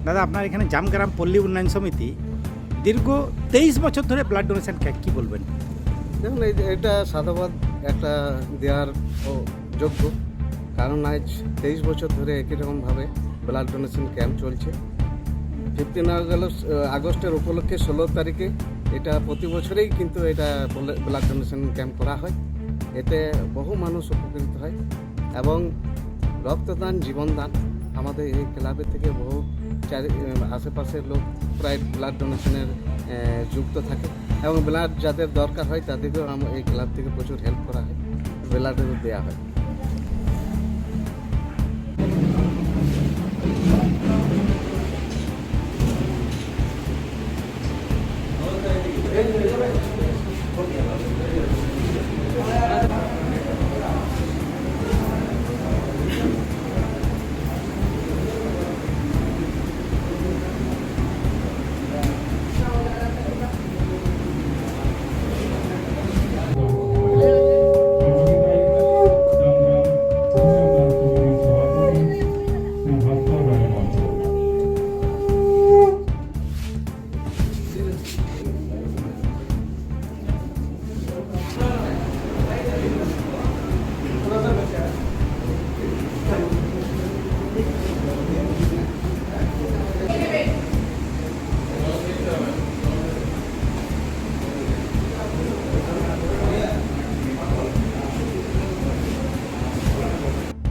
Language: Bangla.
দাদা, আপনার এখানে জামগ্রাম পল্লী উন্নয়ন সমিতি দীর্ঘ 23 বছর ধরে ব্লাড ডোনেশন ক্যাম্প, কি বলবেন? দেখুন, এটা সাধুবাদ একটা দেওয়ার যোগ্য, কারণ আজ 23 বছর ধরে একই রকমভাবে ব্লাড ডোনেশন ক্যাম্প চলছে। 15 আগস্টের উপলক্ষে 16 তারিখে এটা প্রতি বছরেই কিন্তু এটা ব্লাড ডোনেশন ক্যাম্প করা হয়। এতে বহু মানুষ উপকৃত হয় এবং রক্তদান জীবনদান। আমাদের এই ক্লাবের থেকে বহু আশেপাশের লোক প্রায় ব্লাড ডোনেশনের যুক্ত থাকে এবং ব্লাড যাদের দরকার হয় তাদেরকেও এই ক্লাব থেকে প্রচুর হেল্প করা হয়, ব্লাডও দেওয়া হয়।